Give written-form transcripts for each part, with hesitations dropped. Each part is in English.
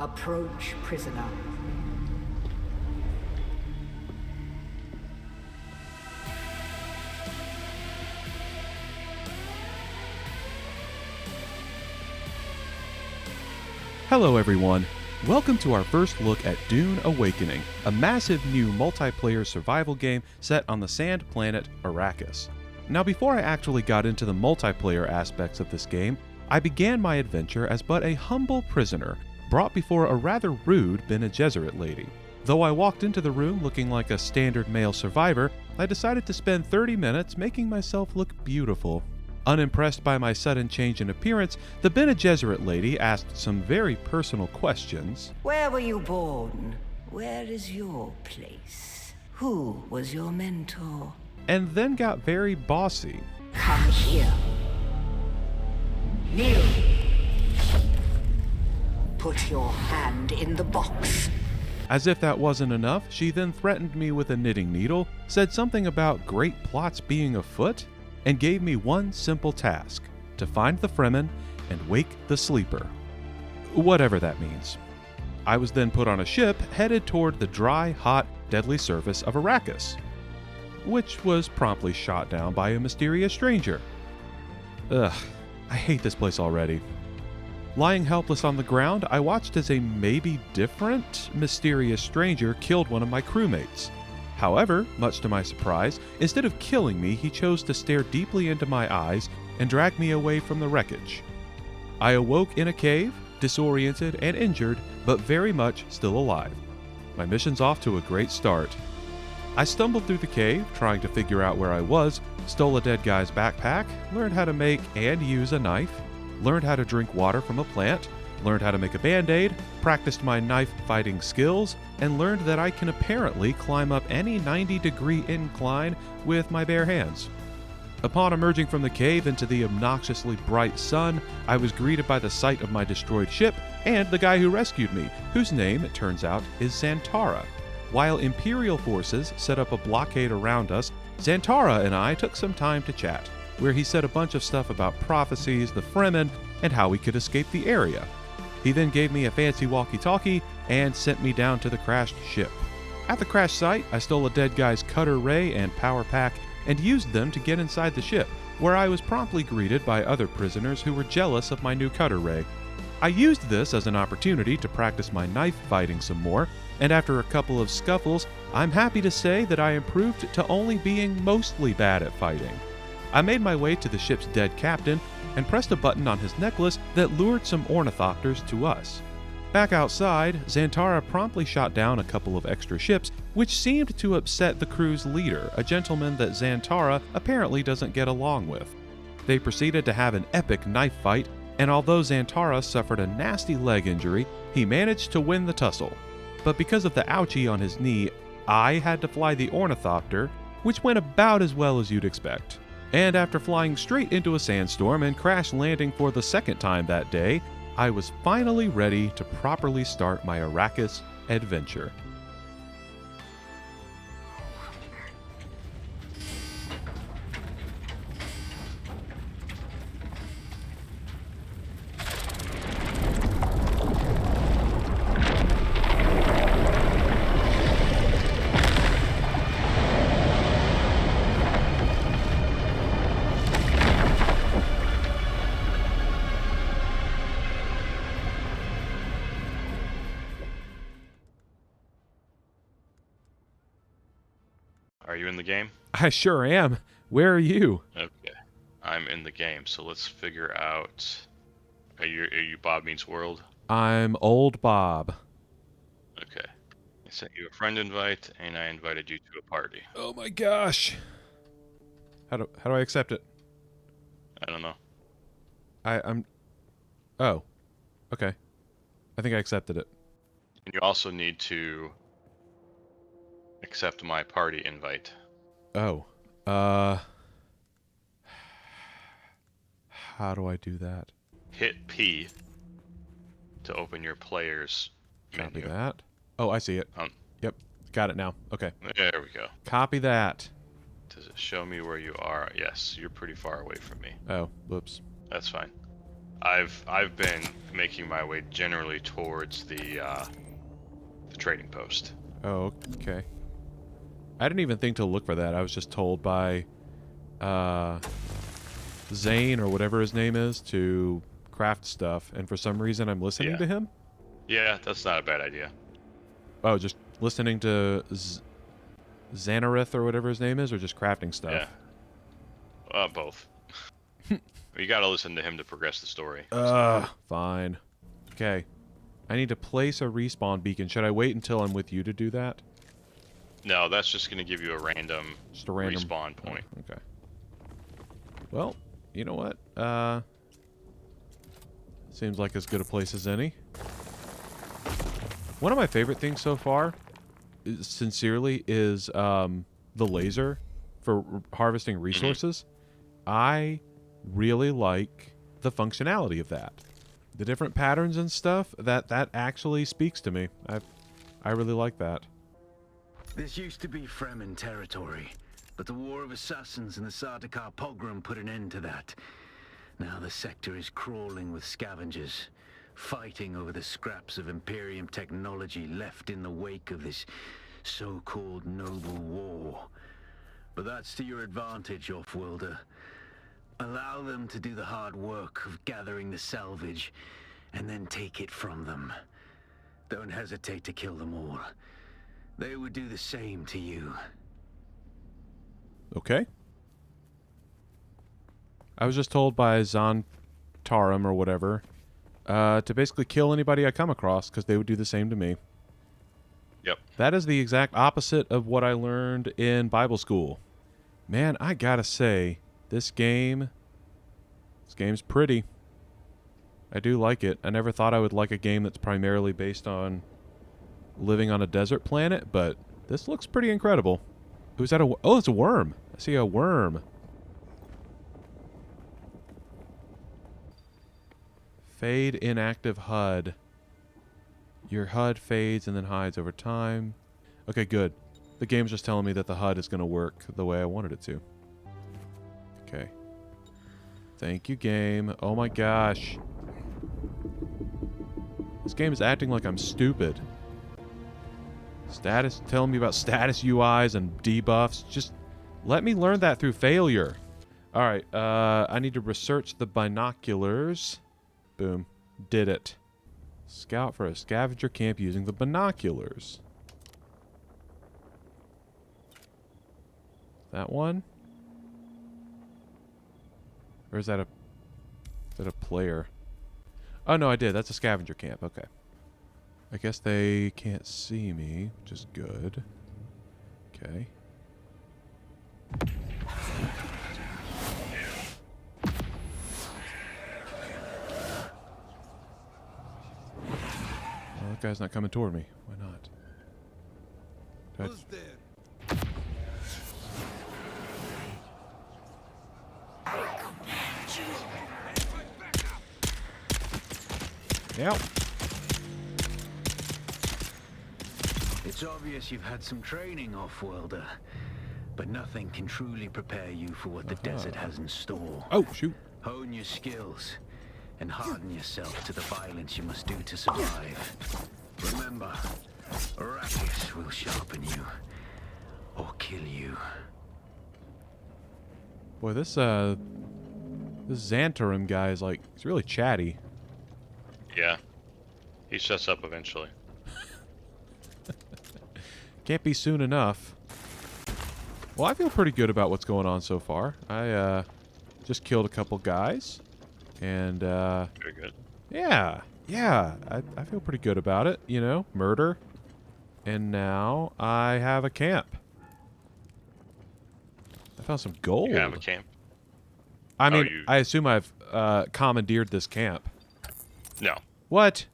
Approach, prisoner. Hello everyone, welcome to our first look at Dune Awakening, a massive new multiplayer survival game set on the sand planet Arrakis. Now before I actually got into the multiplayer aspects of this game, I began my adventure as but a humble prisoner, brought before a rather rude Bene Gesserit lady. Though I walked into the room looking like a standard male survivor, I decided to spend 30 minutes making myself look beautiful. Unimpressed by my sudden change in appearance, the Bene Gesserit lady asked some very personal questions. Where were you born? Where is your place? Who was your mentor? And then got very bossy. Come here. Kneel. Put your hand in the box. As if that wasn't enough, she then threatened me with a knitting needle, said something about great plots being afoot, and gave me one simple task: to find the Fremen and wake the sleeper. Whatever that means. I was then put on a ship headed toward the dry, hot, deadly surface of Arrakis, which was promptly shot down by a mysterious stranger. Ugh, I hate this place already. Lying helpless on the ground, I watched as a maybe different, mysterious stranger killed one of my crewmates. However, much to my surprise, instead of killing me, he chose to stare deeply into my eyes and drag me away from the wreckage. I awoke in a cave, disoriented and injured, but very much still alive. My mission's off to a great start. I stumbled through the cave, trying to figure out where I was, stole a dead guy's backpack, learned how to make and use a knife, learned how to drink water from a plant, learned how to make a band-aid, practiced my knife-fighting skills, and learned that I can apparently climb up any 90-degree incline with my bare hands. Upon emerging from the cave into the obnoxiously bright sun, I was greeted by the sight of my destroyed ship and the guy who rescued me, whose name, it turns out, is Xantara. While Imperial forces set up a blockade around us, Xantara and I took some time to chat, where he said a bunch of stuff about prophecies, the Fremen, and how we could escape the area. He then gave me a fancy walkie-talkie and sent me down to the crashed ship. At the crash site, I stole a dead guy's cutter ray and power pack and used them to get inside the ship, where I was promptly greeted by other prisoners who were jealous of my new cutter ray. I used this as an opportunity to practice my knife fighting some more, and after a couple of scuffles, I'm happy to say that I improved to only being mostly bad at fighting. I made my way to the ship's dead captain and pressed a button on his necklace that lured some ornithopters to us. Back outside, Xantara promptly shot down a couple of extra ships, which seemed to upset the crew's leader, a gentleman that Xantara apparently doesn't get along with. They proceeded to have an epic knife fight, and although Xantara suffered a nasty leg injury, he managed to win the tussle. But because of the ouchie on his knee, I had to fly the ornithopter, which went about as well as you'd expect. And after flying straight into a sandstorm and crash landing for the second time that day, I was finally ready to properly start my Arrakis adventure. Are you in the game? I sure am. Where are you? Okay. I'm in the game, so let's figure out... Are you Bob Meets World? I'm Old Bob. Okay. I sent you a friend invite, and I invited you to a party. Oh my gosh. How do I accept it? I don't know. I'm... Oh. Okay. I think I accepted it. And you also need to accept my party invite. Oh. How do I do that? Hit P to open your player's Copy menu. that. Oh, I see it. Yep. Got it now. Okay. There we go. Copy that. Does it show me where you are? Yes, you're pretty far away from me. Oh, whoops. That's fine. I've been making my way generally towards the trading post. Oh, okay. I didn't even think to look for that. I was just told by Zane or whatever his name is to craft stuff, and for some reason I'm listening Yeah. to him. Yeah, that's not a bad idea. Oh, just listening to Xanareth or whatever his name is, or just crafting stuff? Yeah. Both. You gotta listen to him to progress the story. Fine. Okay. I need to place a respawn beacon. Should I wait until I'm with you to do that? No, that's just gonna give you a random, Just a random respawn point. Oh, okay. Well, you know what? Seems like as good a place as any. One of my favorite things so far, sincerely, is the laser for harvesting resources. I really like the functionality of that. The different patterns and stuff, that actually speaks to me. I really like that. This used to be Fremen territory, but the War of Assassins and the Sardaukar pogrom put an end to that. Now the sector is crawling with scavengers, fighting over the scraps of Imperium technology left in the wake of this so-called noble war. But that's to your advantage, Offworlder. Allow them to do the hard work of gathering the salvage, and then take it from them. Don't hesitate to kill them all. They would do the same to you. Okay. I was just told by Tarum or whatever to basically kill anybody I come across because they would do the same to me. Yep. That is the exact opposite of what I learned in Bible school. Man, I gotta say, this game's pretty. I do like it. I never thought I would like a game that's primarily based on living on a desert planet, but this looks pretty incredible. Who's that? Oh, it's a worm. I see a worm. Fade inactive HUD. Your HUD fades and then hides over time. Okay, good. The game's just telling me that the HUD is going to work the way I wanted it to. Okay. Thank you, game. Oh my gosh. This game is acting like I'm stupid. Telling me about status UIs and debuffs. Just let me learn that through failure. Alright, I need to research the binoculars. Boom. Did it. Scout for a scavenger camp using the binoculars. That one? Or is that a player? Oh no, I did. That's a scavenger camp. Okay. I guess they can't see me, which is good. Okay. Well, that guy's not coming toward me. Why not? Who's there? Yep. It's obvious you've had some training, Offworlder, but nothing can truly prepare you for what the desert has in store. Oh, shoot. Hone your skills and harden yourself to the violence you must do to survive. Remember, Arrakis will sharpen you or kill you. Boy, this Xantarum guy is like, he's really chatty. Yeah. He shuts up eventually. Can't be soon enough. Well, I feel pretty good about what's going on so far. I just killed a couple guys. And Very good. yeah, I feel pretty good about it, you know, murder. And now I have a camp. I found some gold. You have a camp? I mean, I assume I've commandeered this camp. No. What?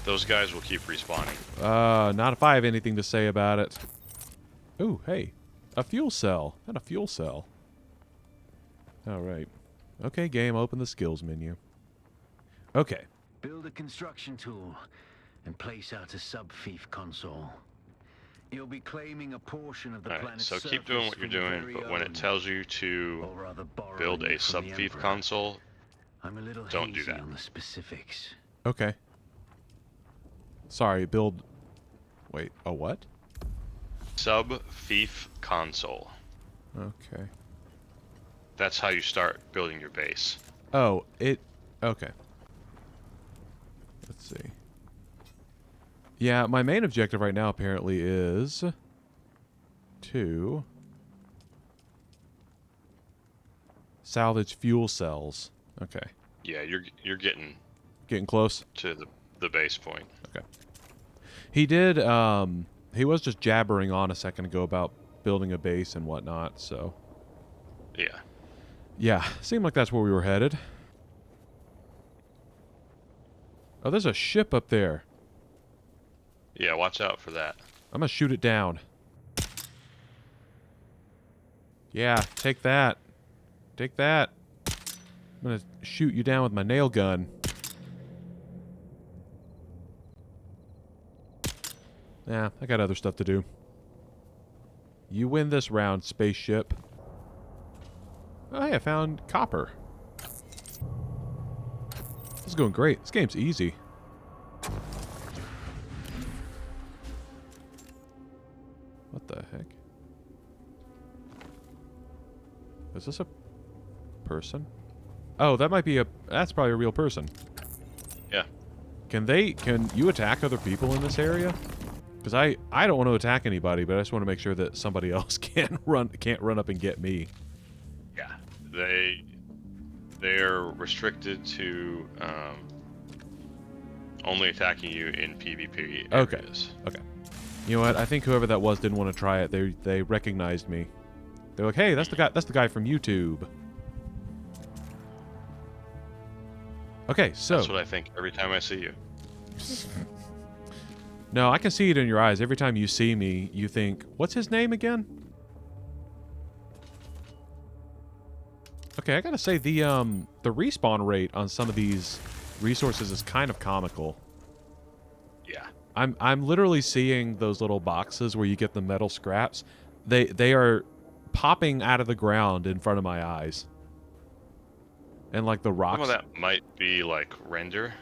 Those guys will keep respawning. Not if I have anything to say about it. Ooh, hey. A fuel cell. And a fuel cell. Alright. Okay, game, open the skills menu. Okay. Build a construction tool and place out a sub-fief console. You'll be claiming a portion of the Alright, planet's so keep surface doing what you're from your doing, very but when it own, tells you to or rather borrowing build a it from the sub-fief Emperor. console, I'm a little Don't do hazy that. on the specifics. Okay. Sorry, build... Wait, a what? Sub-fief console. Okay. That's how you start building your base. Oh, it... Okay. Let's see. Yeah, my main objective right now apparently is... to... salvage fuel cells. Okay. Yeah, you're getting Getting close? to the base point. Okay. He did, he was just jabbering on a second ago about building a base and whatnot, so... Yeah. Yeah, seemed like that's where we were headed. Oh, there's a ship up there. Yeah, watch out for that. I'm gonna shoot it down. Yeah, take that. Take that. I'm gonna shoot you down with my nail gun. Yeah, I got other stuff to do. You win this round, spaceship. Oh, hey, I found copper. This is going great. This game's easy. What the heck? Is this a person? Oh, that might be a... That's probably a real person. Yeah. Can you attack other people in this area? Because I don't want to attack anybody, but I just want to make sure that somebody else can't run up and get me. Yeah. They're restricted to only attacking you in PvP areas. Okay. You know what? I think whoever that was didn't want to try it. They recognized me. They're like, "Hey, that's the guy from YouTube." Okay, so That's what I think every time I see you. no, I can see it in your eyes. Every time you see me, you think, "What's his name again?" Okay, I gotta say the respawn rate on some of these resources is kind of comical. Yeah. I'm literally seeing those little boxes where you get the metal scraps. They are popping out of the ground in front of my eyes. And like the rocks. Some of that might be like render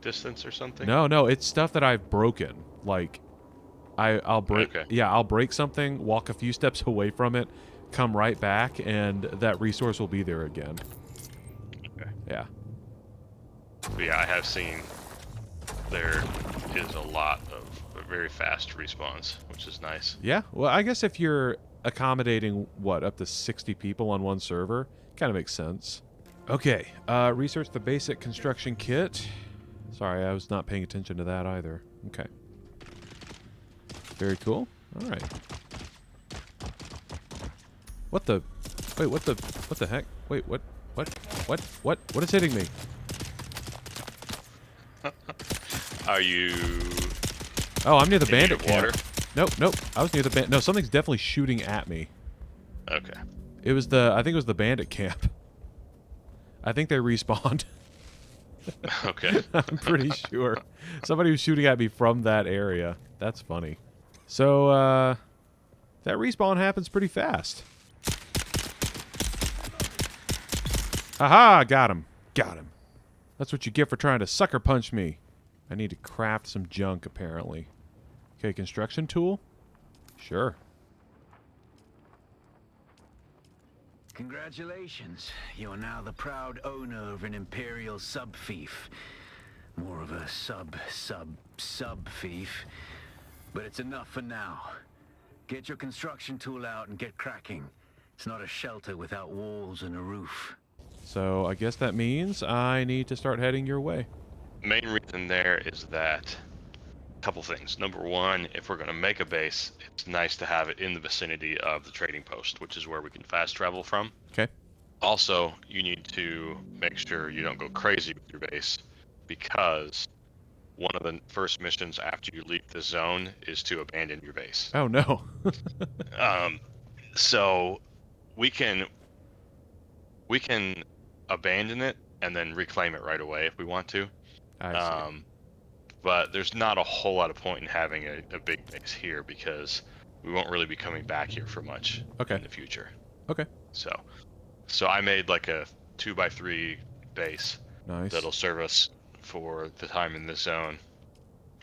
distance or something. No, it's stuff that I've broken. Like I'll break Okay. Yeah, I'll break something, walk a few steps away from it, come right back, and that resource will be there again. Okay. Yeah. But yeah, I have seen there is a lot of very fast respawns, which is nice. Yeah. Well, I guess if you're accommodating up to 60 people on one server, kind of makes sense. Okay. Research the basic construction kit. Sorry, I was not paying attention to that either. Okay. Very cool. All right. What the? Wait, what the heck? Wait, what is hitting me? Are you Oh, I'm near the in need bandit of water? camp. Nope. I was near the no, something's definitely shooting at me. Okay. I think it was the bandit camp. I think they respawned. Okay. I'm pretty sure. Somebody was shooting at me from that area. That's funny. So, that respawn happens pretty fast. Aha! Got him. That's what you get for trying to sucker punch me. I need to craft some junk, apparently. Okay, construction tool? Sure. Congratulations. You are now the proud owner of an Imperial sub-fief. More of a sub-fief. But it's enough for now. Get your construction tool out and get cracking. It's not a shelter without walls and a roof. So, I guess that means I need to start heading your way. Main reason there is that couple things. Number one, if we're going to make a base, it's nice to have it in the vicinity of the trading post, which is where we can fast travel from. Okay. Also, you need to make sure you don't go crazy with your base, because one of the first missions after you leave the zone is to abandon your base. Oh, no. So we can abandon it and then reclaim it right away if we want to. I see. But there's not a whole lot of point in having a big base here, because we won't really be coming back here for much Okay. in the future. Okay. So I made like a 2x3 base Nice. that'll serve us for the time in this zone.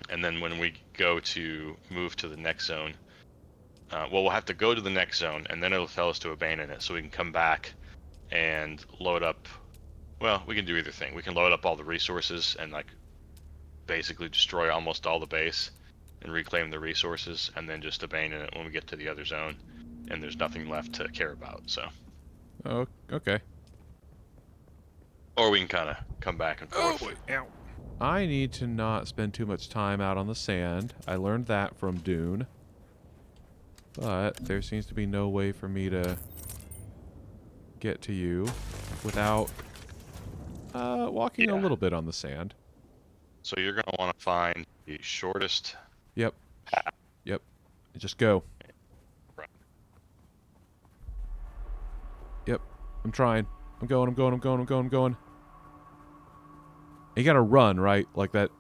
And then when we go to move to the next zone, we'll have to go to the next zone, and then it'll tell us to abandon it, so we can come back and load up. Well, we can do either thing. We can load up all the resources and like basically destroy almost all the base and reclaim the resources, and then just abandon it when we get to the other zone, and there's nothing left to care about. So. Oh, okay. Or we can kind of come back and forth. Ow. I need to not spend too much time out on the sand. I learned that from Dune. But there seems to be no way for me to get to you without walking a little bit on the sand. So you're going to want to find the shortest Yep. path. Yep. Just go. Right. Yep. I'm trying. I'm going. You gotta run, right? Like that.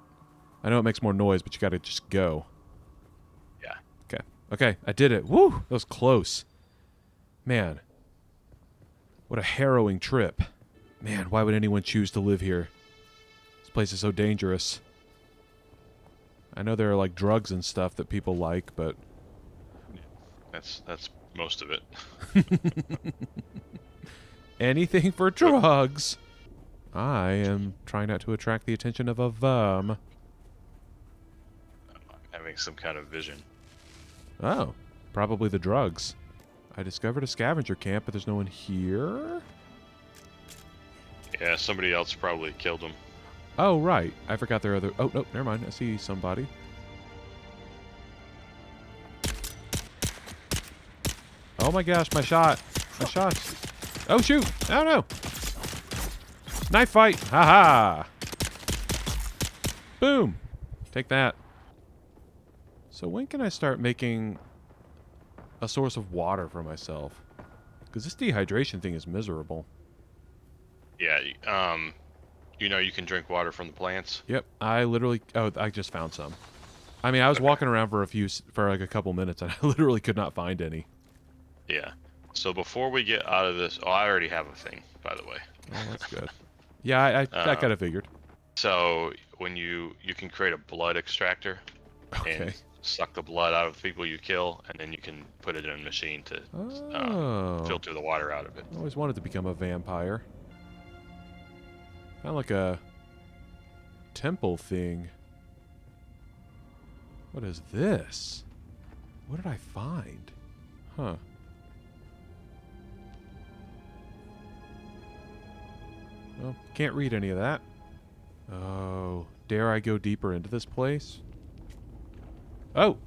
I know it makes more noise, but you gotta just go. Yeah. Okay. Okay, I did it. Woo! That was close. Man. What a harrowing trip. Man, why would anyone choose to live here? This place is so dangerous. I know there are like drugs and stuff that people like, but That's most of it. anything for drugs. I am trying not to attract the attention of a worm. I'm having some kind of vision. Oh, probably the drugs. I discovered a scavenger camp, but there's no one here. Yeah, somebody else probably killed him. Oh, right. I forgot there are other... Oh, no, never mind. I see somebody. Oh my gosh, my shot. My shot. Oh, shoot. Oh, no. Knife fight. Ha-ha. Boom. Take that. So when can I start making a source of water for myself? Because this dehydration thing is miserable. Yeah, you know you can drink water from the plants. Yep, I literally... Oh, I just found some. I mean, I was walking around for like a couple minutes, and I literally could not find any. Yeah. So before we get out of this... Oh, I already have a thing, by the way. Oh, that's good. Yeah, I kind of figured. So when you can create a blood extractor Okay. and suck the blood out of people you kill, and then you can put it in a machine to filter the water out of it. I always wanted to become a vampire. Kind of like a temple thing. What is this? What did I find? Huh. Well, can't read any of that. Oh, dare I go deeper into this place? Oh.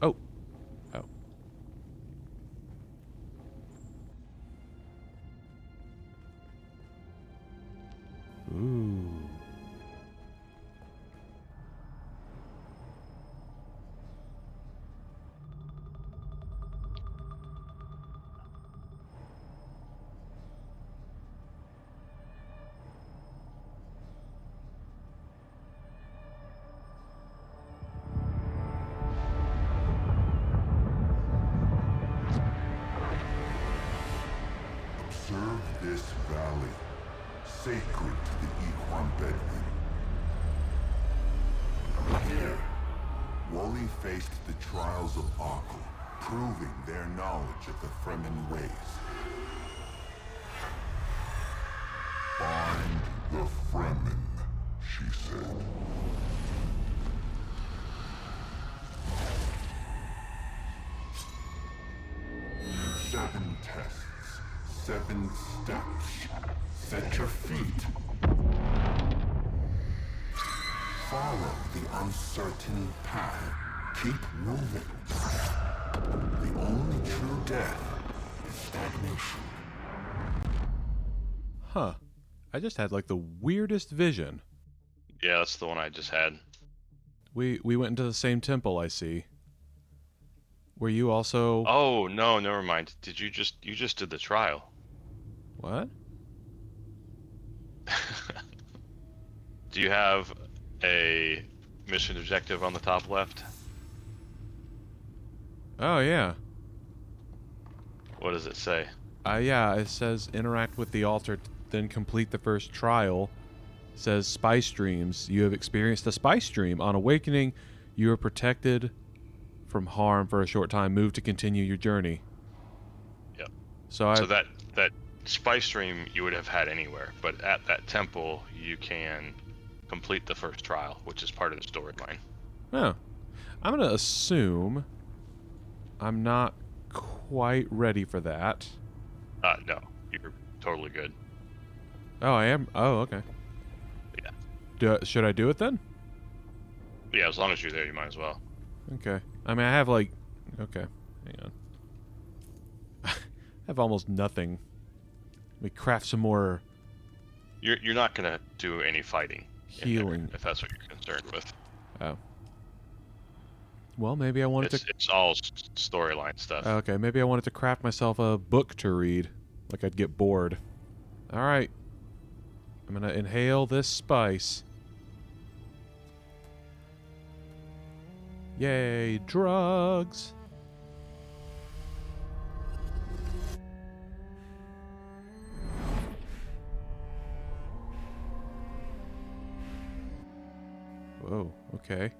Ooh. Observe this valley, sacred to the Equan Bedouin. Here, Wally faced the trials of Arkle, proving their knowledge of the Fremen ways. Find the Fremen, she said. Seven tests, 7 steps. Set your feet. Follow the uncertain path. Keep moving. The only true death is stagnation. Huh. I just had like the weirdest vision. Yeah, that's the one I just had. We went into the same temple, I see. Were you also... Oh, no, never mind. You just did the trial. What? Do you have a mission objective on the top left? Oh, yeah. What does it say? Yeah, it says interact with the altar, then complete the first trial, says spice dreams. You have experienced a spice dream. On awakening, you are protected from harm for a short time. Move to continue your journey. Yep. So So that spice stream you would have had anywhere, but at that temple you can complete the first trial, which is part of the storyline. Oh. I'm going to assume I'm not quite ready for that. No, you're totally good. Oh, I am? Oh, okay. Yeah. Should I do it then? Yeah, as long as you're there, you might as well. Okay. I mean, I have like... Okay. Hang on. I have almost nothing. Let me craft some more... You're not going to do any fighting. Healing. If that's what you're concerned with. Oh. Well, maybe I wanted to... It's all storyline stuff. Okay, maybe I wanted to craft myself a book to read. Like I'd get bored. Alright. I'm gonna inhale this spice. Yay, drugs! Whoa, okay.